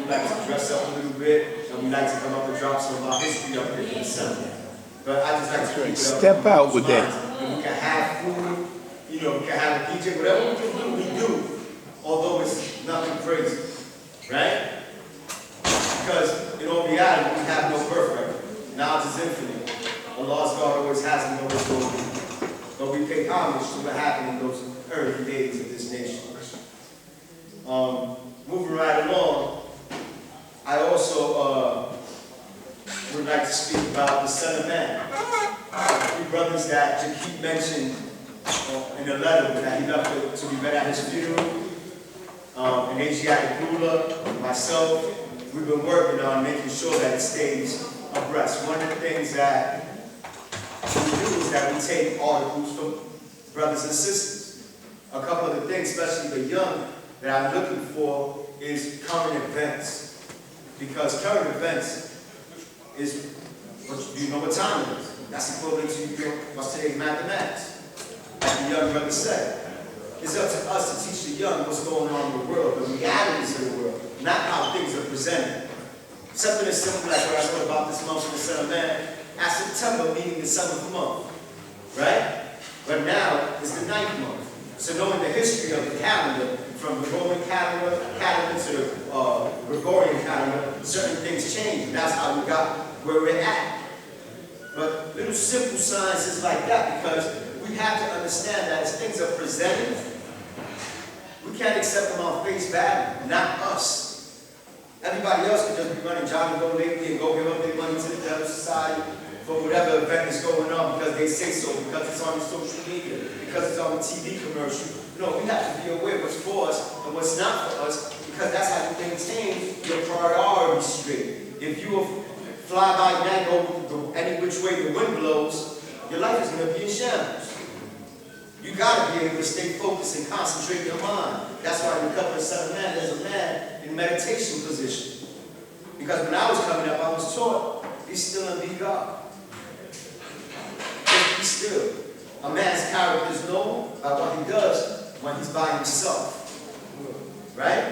like to dress up a little bit, and we like to come up and drop some of our history up here for the Sunday. But I just like to keep it up. Step out with that. And we can have food, you know, we can have a DJ, whatever we can do, we do. Although it's nothing crazy, right? Because in all reality, we have no birthright. Knowledge is infinite. Allah's God always has and always will be. But we pay homage to what happened in those early days of this nation. Moving right along, I also would like to speak about the Son of Man. Three brothers that Jakeet mentioned in the letter that he left to be read at his funeral. An Asiatic ruler, myself, we've been working on making sure that it stays abreast. One of the things that we do is that we take articles from brothers and sisters. A couple of the things, especially the young, that I'm looking for is current events. Because current events is, do you know what time it is? That's equivalent to today's mathematics. Like the young brother said. It's up to us to teach the young what's going on in the world, the realities of the world, not how things are presented. Something as simple like what I wrote about this month of the Son of Man, at September meaning the 7th month, right? But now it's the 9th month. So knowing the history of the calendar, from the Roman calendar to the Gregorian calendar, certain things change, and that's how we got where we're at. But little simple sciences like that, because we have to understand that as things are presented, we can't accept them on face value, not us. Everybody else can just be running Johnny Go Lately and go give up their money to the Devil Society for whatever event is going on because they say so, because it's on the social media, because it's on the TV commercial. No, we have to be aware what's for us and what's not for us, because that's how you maintain your priorities straight. If you fly by night over any which way the wind blows, your life is going to be in shambles. You got to be able to stay focused and concentrate your mind. That's why we cover the Son of Man as a man in meditation position. Because when I was coming up, I was taught, be still and be God. Just be still. A man's character is known by what he does when he's by himself. Right?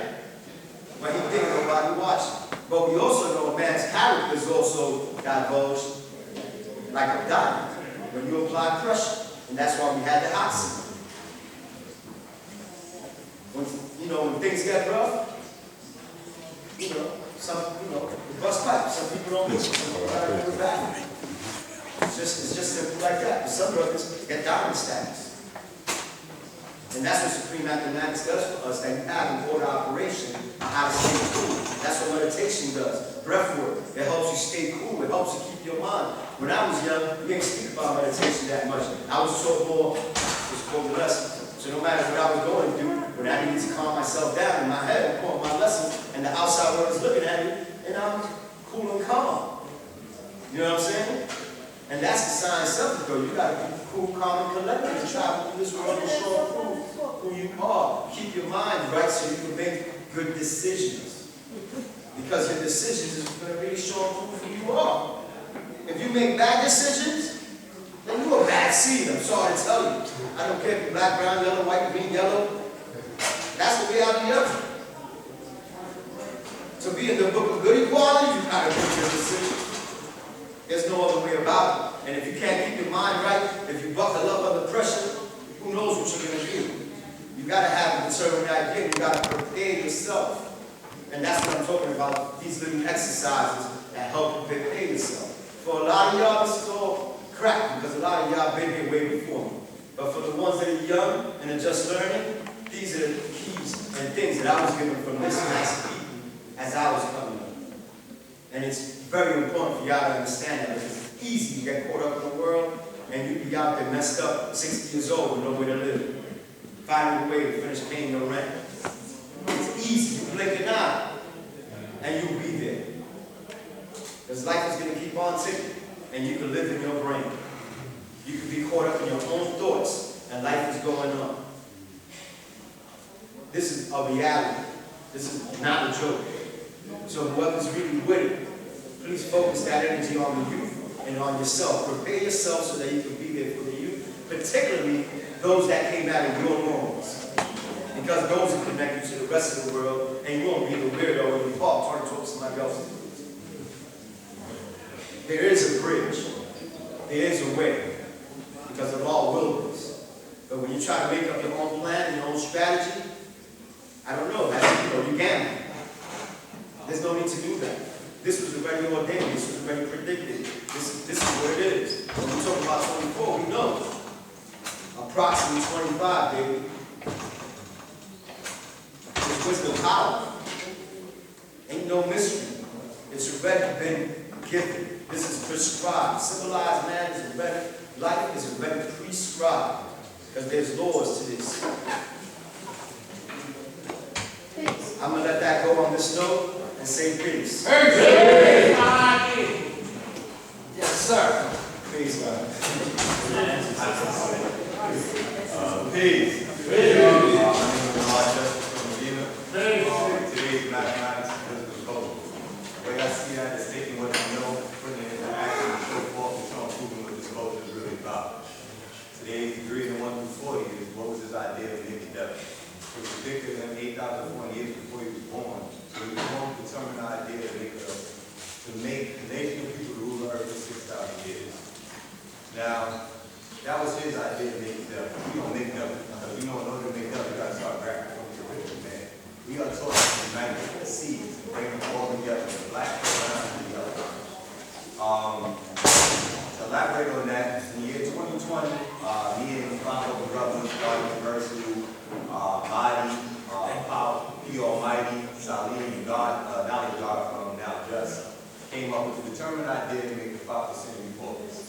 When he thinks nobody watching. But we also know a man's character is also divulged like a diamond when you apply pressure. And that's why we had the hot seat. When things get rough, the bust pipe. Some people don't listen. Some people gotta do it back. It's just simple like that. But some brothers get diamond status. And that's what Supreme Mathematics does for us, that you have an order operation on how to stay cool. That's what meditation does. Breath work. It helps you stay cool. It helps you keep your mind. When I was young, we didn't speak about meditation that much. I was taught more, it's called the lesson. So no matter what I was going through, when I needed to calm myself down in my head, I'm calling my lessons, and the outside world is looking at me, and I'm cool and calm. You know what I'm saying? And that's the science of it, though. You got to be cool, calm, and collected and travel through this world and show and prove who you are. Keep your mind right so you can make good decisions. Because your decisions is going to really show and prove who you are. If you make bad decisions, then you're a bad seed. I'm sorry to tell you. I don't care if you're black, brown, yellow, white, green, yellow. That's the reality of it. To be in the book of good equality, you got to make your decisions. There's no other way about it. And if you can't keep your mind right, if you buckle up under pressure, who knows what you're going to do? You got to have a determined idea. You got to prepare yourself. And that's what I'm talking about, these little exercises that help you prepare yourself. For a lot of y'all, this is all crap, because a lot of y'all been here way before me. But for the ones that are young and are just learning, these are the keys and things that I was given from this nice people as I was coming up. And it's very important for y'all to understand that, because it's easy to get caught up in the world and you be out there messed up, 60 years old with nowhere to live. Finding a way to finish paying your rent. It's easy, you blink an eye, and you'll be there. Because life is going to keep on ticking, and you can live in your brain. You can be caught up in your own thoughts, and life is going on. This is a reality. This is not a joke. So whoever's really with it, please focus that energy on the youth and on yourself. Prepare yourself so that you can be there for the youth, particularly those that came out of your norms. Because those will connect you to the rest of the world, and you won't be the weirdo when you fall, turn into somebody else to do it. There is a bridge. There is a way. Because the law will this. But when you try to make up your own plan, your own strategy, I don't know, you're gambling. There's no need to do that. This was already ordained. This was already predicted. This is what it is. When we talk about 24, we know. Approximately 25, baby. It's wisdom power. Ain't no mystery. It's already been given. This is prescribed. Civilized man is already, life is already prescribed. Because there's laws to this. I'm going to let that go on this note and say peace. Yes, sir. Peace, God. Peace. Today's mathematics and physical code. The way I see that is taking what you know, putting it into action, and show forth and showing proving what this culture is really about. Today's degree in 1 through 40 is what was his idea of making death. It was predicted in 8,040 years before he was born. So he was born to determine the idea to make a nation of people to rule the earth for 6,000 years. Now, that was his idea of making death. We don't make death because we know in order to make death, you got to start grabbing from the original man. We are taught to unite the seeds, bring them all together, the black, the brown, and the yellow. To elaborate on that, in the year 2020, me and 5 other brothers, God Universal, Body, Power, P Almighty, Salim, and God, Knowledge God from Now Just, came up with a determined idea to make the 5% reports.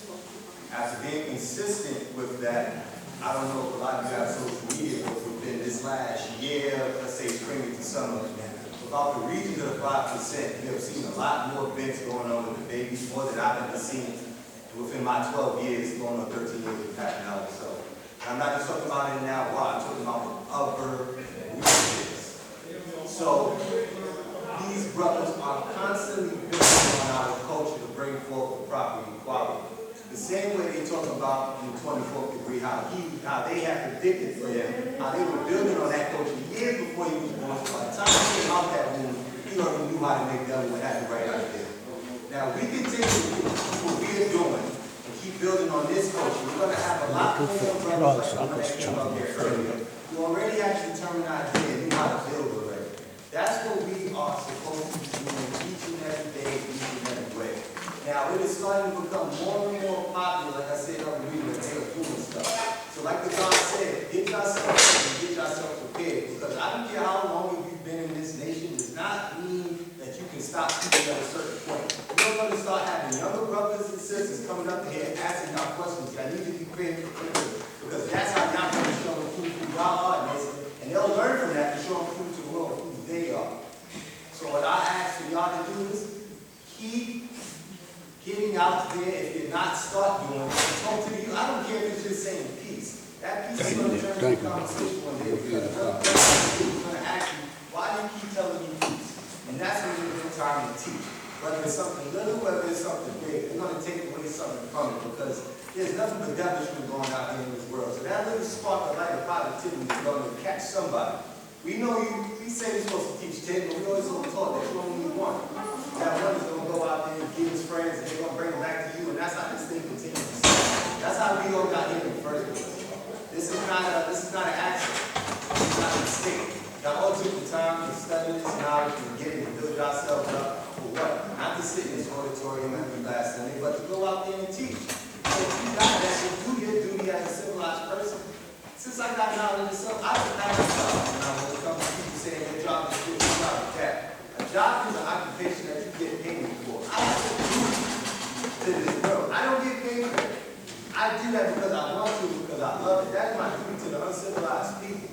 After being consistent with that, I don't know if a lot of you have social media, but within this last year, let's say spring into summer, about the region of the 5%, we have seen a lot more events going on with the babies, more than I've ever seen within my 12 years, going on 13 years with Pat Knowledge. So I'm not just talking about it now, I'm talking about the other regions. So these brothers are constantly building on our culture to bring forth the proper equality. The same way they talk about in the 24th degree, how they have predicted for him, how they were building on that culture years before he was born. So by the time he came out that womb, he already knew how to make that and had the right idea. Now, we continue to do what we are doing and keep building on this culture. We're going to have a lot more brothers like the one that came up here earlier who already actually determined an idea and knew how to build already. That's what we are supposed to be doing each and every day, each and every way. Now, it is starting to become more and more popular, like I said over here, when they are doing stuff. So like the God said, get yourself ready, get yourself prepared. Because I don't care how long you've been in this nation, does not mean that you can stop people at a certain point. We're going to start having younger brothers and sisters coming up here asking y'all questions. I need to be prepared because that's how y'all going to show them who y'all are, and they'll learn from that to show them to the world who they are. So what I ask for y'all to do is keep getting out there. If you're not, start doing it. Talk to you. I don't care if it's just saying peace. That peace is going to turn into a conversation one day. Because people going to ask you, why do you keep telling me peace? And that's when you're going to time to teach. Whether it's something little, whether it's something big, they're going to take away something from it because there's nothing but devilishment going out here in this world. So that little spark of light of positivity is going to catch somebody. We know we say we're supposed to teach 10, but we always so taught that you only need one. That one is going to go out there and give his friends, and they're going to bring them back to you, and that's how this thing continues. That's how we all got here in the first place. This is not an accident. It's not a mistake. Y'all all took the time to study this knowledge and get it and build yourselves up for what? Not to sit in this auditorium every last Sunday, but to go out there and teach. So if you got that, so do your duty as a civilized person. Since I got knowledge itself, I don't have a job. Now, when it comes to people saying their job is good, it's not that. A job is an occupation that you get paid for. I have to do to this world. I don't get paid for it. I do that because I want to, because I love it. That's my duty to the uncivilized people.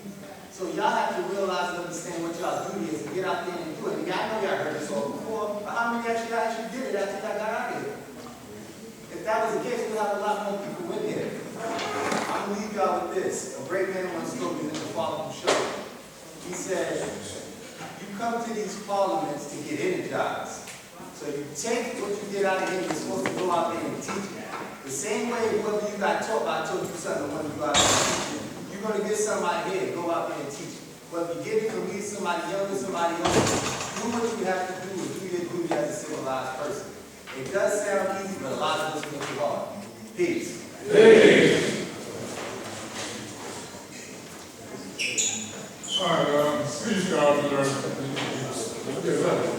So y'all have to realize and understand what y'all duty is and get out there and do it. I know y'all heard this all before, but how many actually did it after y'all got out of here? If that was the case, we'd have a lot more people in here. I'm going to leave y'all with this. A great man once told me in the following show. He said, you come to these parliaments to get energized. So you take what you get out of here, you're supposed to go out there and teach it. The same way whoever you got taught by, I told you something when you go out there and teach it. You're going to get somebody here, go out there and teach it. Whether you get it from me, somebody younger, somebody older, do what you have to do and do your duty duty as a civilized person. It does sound easy, but a lot of us make it hard. Peace. All right, please, Governor.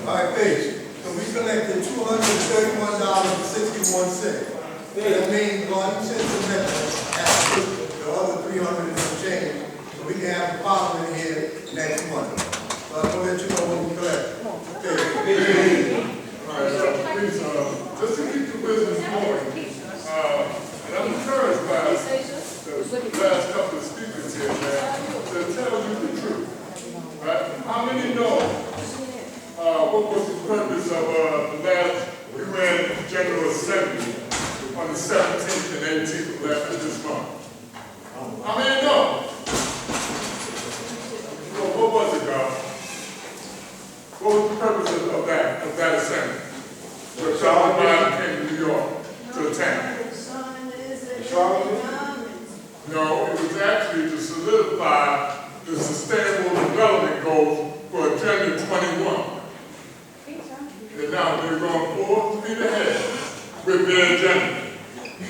All right, Paige, so we collected $231.61. That means God, you sent the message after the other 300 and some change, so we can have the parliament here next month. So I'm gonna let you know what we collect. Okay. All right, please, just to keep the business going, and I'm encouraged by the last couple of speakers here, man, to tell you the truth, right? How many know what was the purpose of the last UN General Assembly on the 17th and 18th of this month? How many know? Well, what was it, God? What was the purpose of that assembly? Where President Biden came to New York to attend? No, it was actually to solidify the Sustainable Development Goals for Agenda 21. And now they're going full speed ahead with their agenda.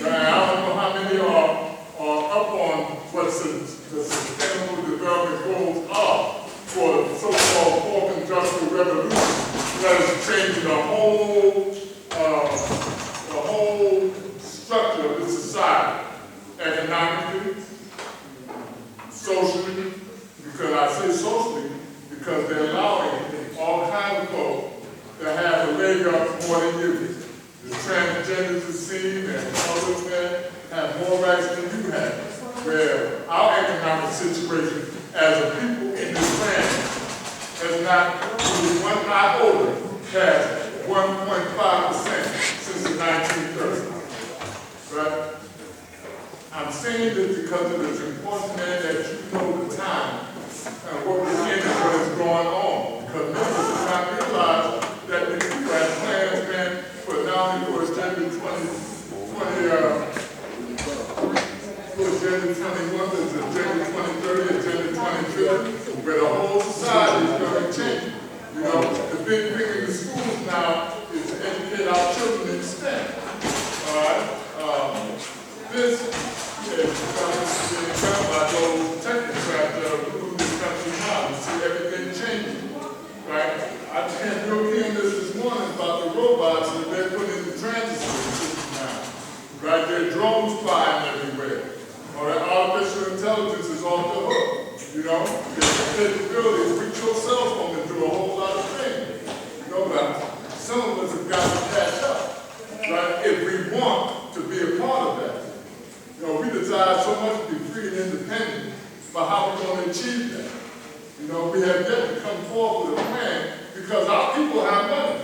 Now, I don't know how many are up on what the Sustainable Development Goals are for the so-called fourth industrial revolution that is changing the whole structure of the society, economically, socially, because I say socially, because they're allowing all kinds of folks to have a leg up more than you. The transgenders are seen and others men have more rights than you have, where our economic situation as a people in this land has not moved one iota past 1.5% since the 1930s. Right? I'm saying this because it is important, man, that you know the time and what we're in and what is going on. Because many of us do not realize that the people have plans, man, for not only for Agenda 20, Agenda 21, there's Agenda 2030, Agenda 2050, where the whole society is going to change. You know, the big thing in the schools now is to educate our children in STEM. All right? This is being done by those technocrats that are ruling this country now. You see everything changing. Right? I had European this morning about the robots that they're putting in the transit system now. Right? There are drones flying everywhere. All right? Artificial intelligence is off the hook. You know? There's the capability to reach your cell phone and do a whole lot of things. You know, but some of us have got to catch up. Right? If we want to be a part of that. You know, we desire so much to be free and independent, but how are we going to achieve that? You know, we have yet to come forward with a plan because our people have money.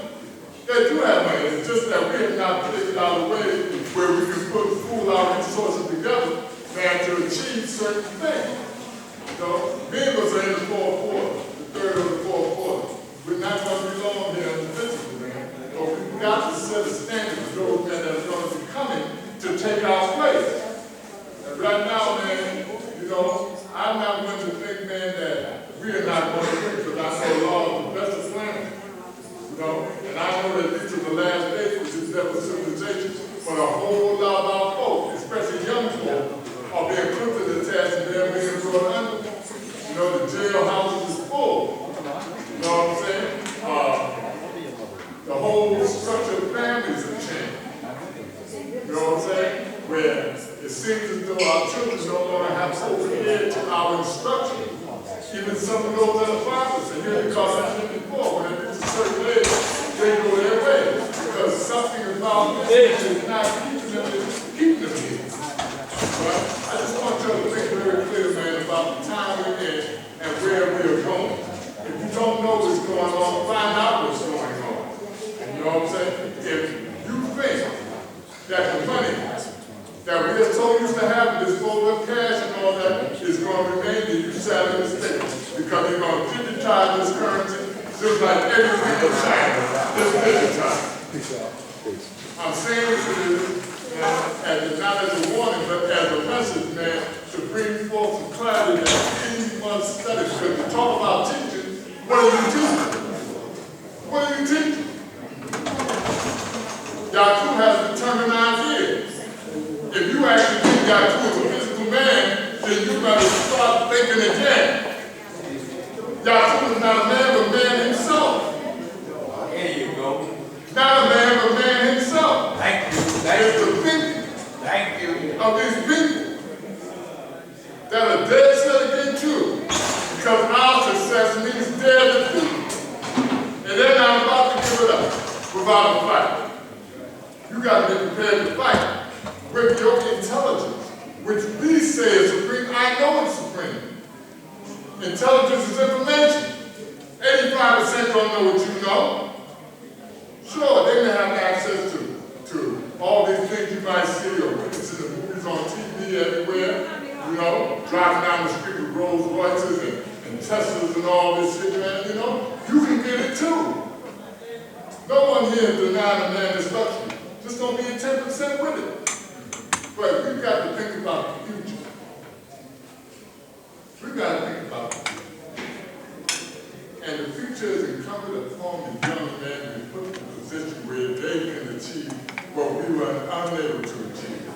They do have money. It's just that we have not figured out a way where we can pool our resources together and to achieve certain things. You know, many of us are in the fourth quarter, the third or the fourth quarter. We're not going to be long here in the physical, man. But we've got to set a standard for those men that are going to be coming to take our place. And right now, man, you know, I'm not going to think, man, that we are not going to win because I know law is the best of plans. You know, and I know that these are the last days, which is never civilization, but a whole lot of our folk, especially young folk, are being put to the test and they're being brought under. You know, the jailhouses is full. You know what I'm saying? The whole structure of families have changed. You know what I'm saying? Where it seems as though our children no longer have full care to our instruction. Even some of those that are fathers, and here because I mentioned before, when it reaches a certain age, they go their way. Because something about this is not keeping them here. But I just want you to think very clear, man, about the time we're in and where we are going. If you don't know what's going on, find out what's going on. You know what I'm saying? If you think that the money that we are so used to having, this flow of cash and all that, is going to remain in you sat in the state. Because you're going to digitize this currency just like everything in China is digitized. I'm saying this to you, not as a warning, but as a message, man, to bring forth some clarity that any must study. Because you talk about teaching, what are you teaching? What are you teaching? Yaku has determined years. If you actually think Yaku is a physical man, then you better start thinking again. Yaku is not a man, but man himself. There you go. Not a man, but man himself. Thank you. It's the thinking Thank you. of these people that are dead set against you. Because our success means their defeat. And they're not about to give it up without a fight. You got to be prepared to fight with your intelligence, which we say is supreme. I know it's supreme. Intelligence is information. 85% don't know what you know. Sure, they may have access to all these things you might see or witness in the movies on TV everywhere. You know, driving down the street with Rolls Royces and Teslas and all this shit, man, you know, you can get it too. No one here is denying a man this luxury. Just don't be 10% with it. But we've got to think about the future. We've got to think about the future. And the future is incumbent upon the young men to be put in a position where they can achieve what we were unable to achieve.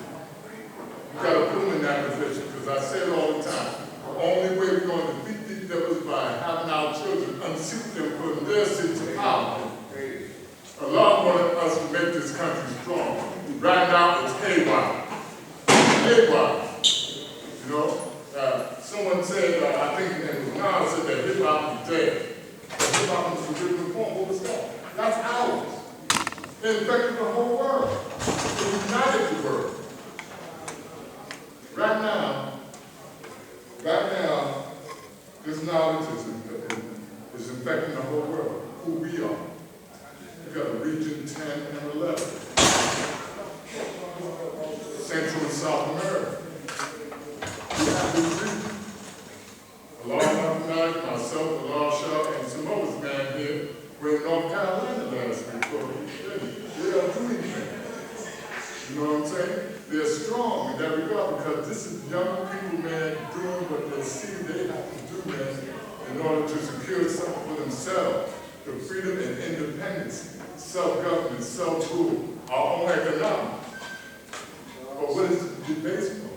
We've got to put them in that position, because I say it all the time. The only way we're going to defeat these devils is by having our children unseat them from their seats of power. Allah wanted us to make this country strong. Right now, it's haywire. Haywire. You know, someone said, I think it was Nas said that hip-hop is dead. Hip-hop is the original form. What was that? That's ours. It infected the whole world. It united the world. Right now, this knowledge is infecting the whole world, who we are. We got a region 10 and 11. Central and South America. We have this region. Allah Muhammad, myself, Allah Shah, and some others man here were in North Carolina last week. They don't do anything. You know what I'm saying? They're strong in that regard, because this is young people, man, doing what they see they have to do, man, in order to secure something for themselves. The freedom and independence, self-government, self-rule, our own economics. But what is it based on?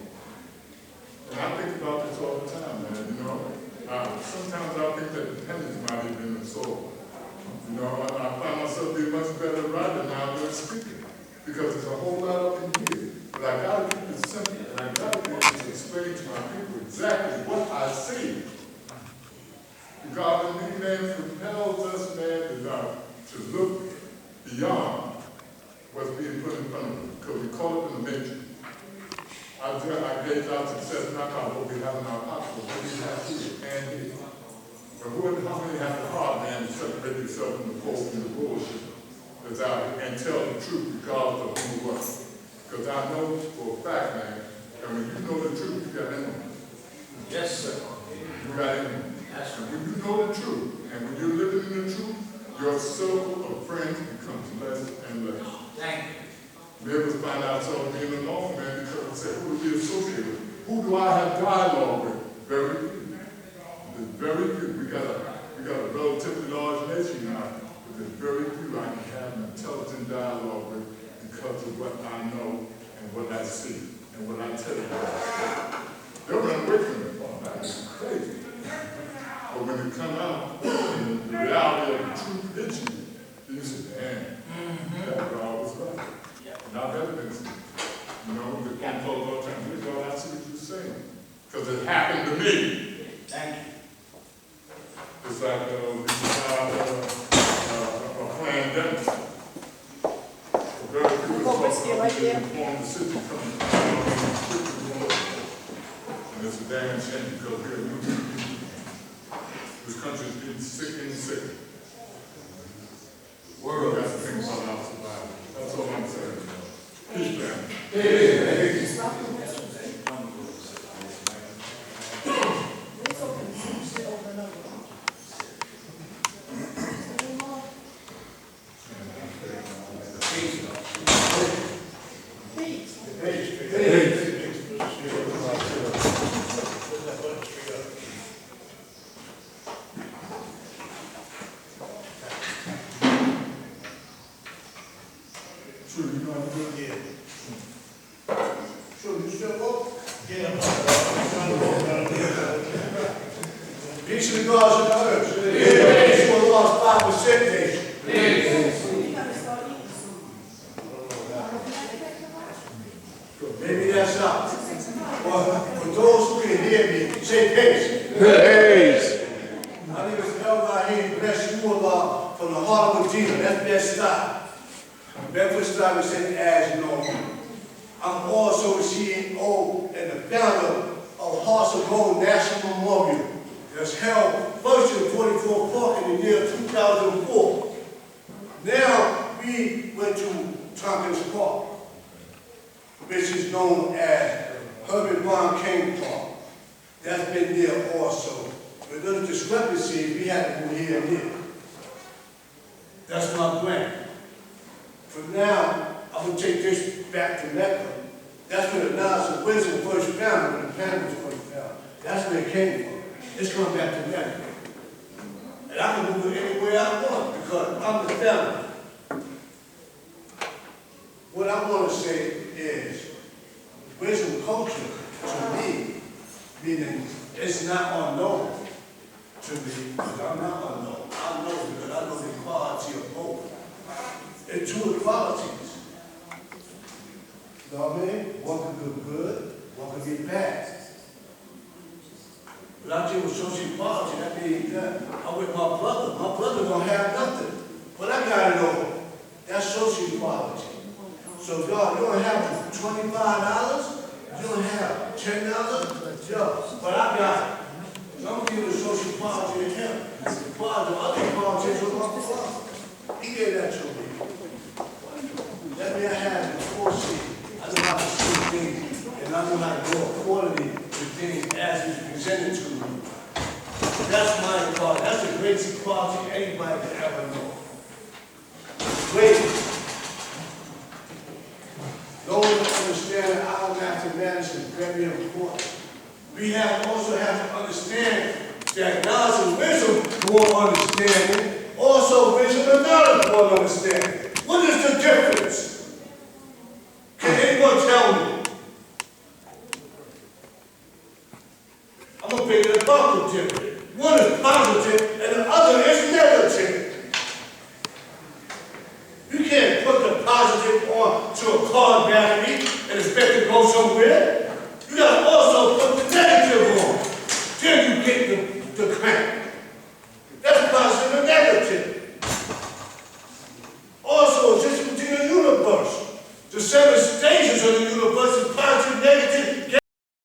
And I think about this all the time, man, you know. Sometimes I think that dependence might have been the soul. You know, I find myself being much better writer now than speaking, because there's a whole lot up in here. But I gotta keep it simple, and I gotta be able to explain to my people exactly what I see. Because the nickname compels us, man, to look beyond what's being put in front of us, because we call it in the matrix. I gauge our success not by what we have in our pocket, but what we have here and here. But how many have the heart, man, to separate yourself from the folk and the bullshit that's out here and tell the truth regardless of who you are? Because I know for a fact, man, that when you know the truth, you got enemies. Yes, sir. You got enemies. That's And right. when you know the truth, and when you're living in the truth, your circle of friends becomes less and less. Thank you. We able to find ourselves being alone, man, because we say, who do we associate with? Who do I have dialogue with? Very few. There's very few. We got a relatively large nation now, but there's very few I can have an intelligent dialogue with because of what I know and what I see and what I tell you. They'll run away from it. Oh, that is crazy. But when it come out, and the reality of the truth hits you, you say, damn, that God was right. Not evidence. You know, the phone calls all the time. Please, God, I see what you're saying. Because it happened to me. Thank you. It's like a planned dentist. Very few of us inform the city coming and it's a damn shame because we're losing people. This country is getting sicker and sicker. We've got to think about our survival. That's all I'm saying. Peace, man. True, you know how to do it, yeah. True, you still vote? Yeah. Peace and God in the earth. Peace for lost 5% nation. Maybe that's not. But for those who can hear me, say peace. My name is Elvin here, bless you Allah from the heart of Medina. That's Bed-Stuy. Bedford-Stuy was said as you know. I'm also the CEO and the founder of Hearts of Gold National Memorial. That's held first in 44 Park in the year 2004. Now we went to Tompkins Park, which is known as Herbert Von King Park. That's been there also. With little discrepancy, we had to go here and there. That's my grant. For now, I'm going to take this back to Mecca. That's where the knowledge of wisdom first found, when the planet was first found. That's where it came from. It's coming back to Mecca. And I can move it anywhere I want because I'm the founder. What I want to say is, wisdom culture, to me, meaning it's not unknown to me, because I'm not unknown. I know because I know the quality of both. And two equalities. You know what I mean? One can be good, one can be bad. But I deal with social equality, that means that I'm with my brother. My brother don't have nothing, but I got it all. That's social equality. So God, you don't have $25, you don't have $10, yo, but I got it. So I'm giving the social equality to him. The other equality is with my father. He gave that to me. That means I have the foresight. I know how to see things, and I know how to go accordingly to things as it's presented to me. That's my equality. That's the greatest equality anybody could ever know. Great. Those who understand that our mathematics is very important. We also have to understand that knowledge and wisdom want understanding. Also, wisdom and knowledge want understanding. What is the difference? Can anyone tell me? I'm going to make it about the difference. One is positive and the other is negative. You can't put the positive on to a car battery and expect to go somewhere. You got to also put the negative on. Then you get the crank. That's positive and negative. Also, just within the universe. The 7 stages of the universe is